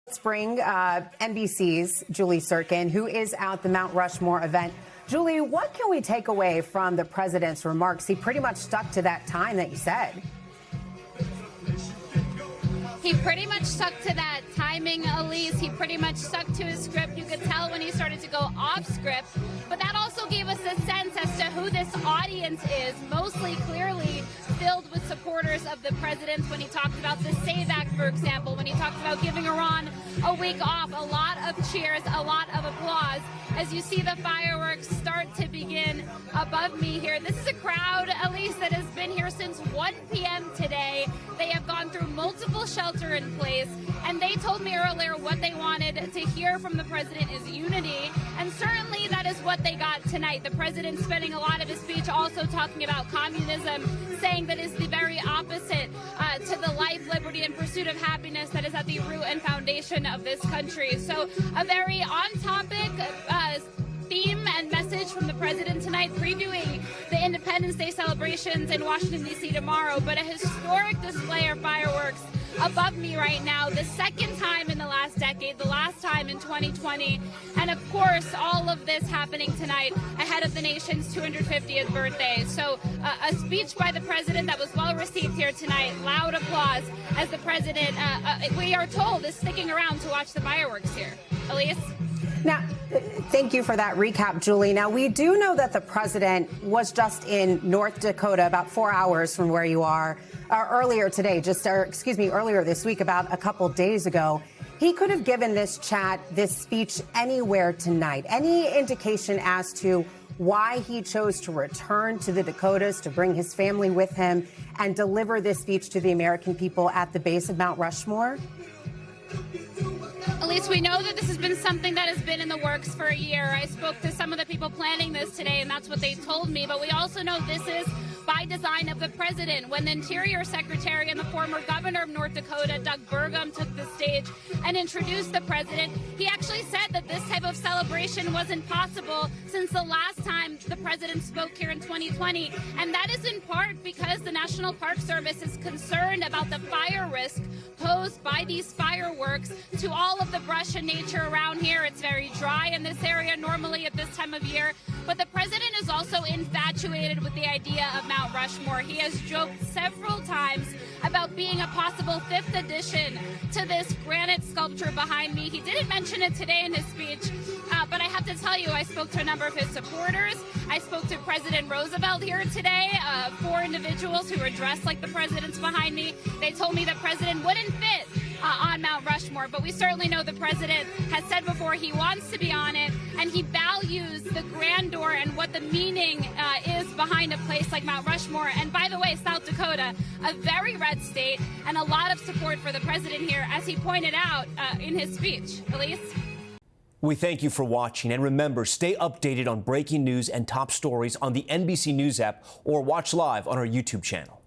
Let's bring NBC's Julie Tsirkin, who is at the Mount Rushmore event. Julie, what can we take away from the president's remarks? He pretty much stuck to that time that you said. He pretty much stuck to that timing, Elise. He pretty much stuck to his script. You could tell when he started to go off script. But that also gave us a sense as to who this audience is, mostly clearly filled with supporters of the president. When he talked about the SAVE Act, for example, when he talked about giving Iran a week off, a lot of cheers, a lot of applause. As you see the fireworks start to begin above me here, this is a crowd, Elise, that has been here since 1 p.m. today. They have gone through multiple shelter-in-place, and they told me earlier what they wanted to hear from the president is unity, and certainly that is what they got tonight. The president spending a lot of his speech also talking about communism, saying that is the very opposite to the life, liberty, and pursuit of happiness that is at the root and foundation of this country. So a very on-topic theme and message from the president tonight, previewing the Independence Day celebrations in Washington, D.C. tomorrow, but a historic display of fireworks above me right now, the second time in the last decade, the last time in 2020, and of course all of this happening tonight ahead of the nation's 250th birthday. So a speech by the president that was well received here tonight, loud applause as the president, we are told, is sticking around to watch the fireworks here. Elise? Now, thank you for that recap, Julie. Now, we do know that the president was just in North Dakota, about 4 hours from where you are, earlier today, earlier this week, about a couple days ago. He could have given this speech anywhere tonight. Any indication as to why he chose to return to the Dakotas, to bring his family with him and deliver this speech to the American people at the base of Mount Rushmore? Elise, we know that this has been something that has been in the works for a year. I spoke to some of the people planning this today, and that's what they told me. But we also know this is by design of the president. When the Interior Secretary and the former governor of North Dakota, Doug Burgum, took the stage and introduced the president, he actually said that this type of celebration wasn't possible since the last time the president spoke here in 2020. And that is in part because the National Park Service is concerned about the fire risk posed by these fireworks to all of the brush and nature around here. It's very dry in this area normally at this time of year. But the president is also infatuated with the idea of Mount Rushmore. He has joked several times about being a possible fifth addition to this granite sculpture behind me. He didn't mention it today in his speech, but I have to tell you, I spoke to a number of his supporters. I spoke to President Roosevelt here today, 4 individuals who were dressed like the president's behind me. They told me the president wouldn't fit on Mount Rushmore, but we certainly know the president has said before he wants to be on it, and he values the grandeur and what the meaning is behind a place like Mount Rushmore. And by the way, South Dakota, a very red state, and a lot of support for the president here, as he pointed out in his speech. Elise? We thank you for watching, and remember, stay updated on breaking news and top stories on the NBC News app or watch live on our YouTube channel.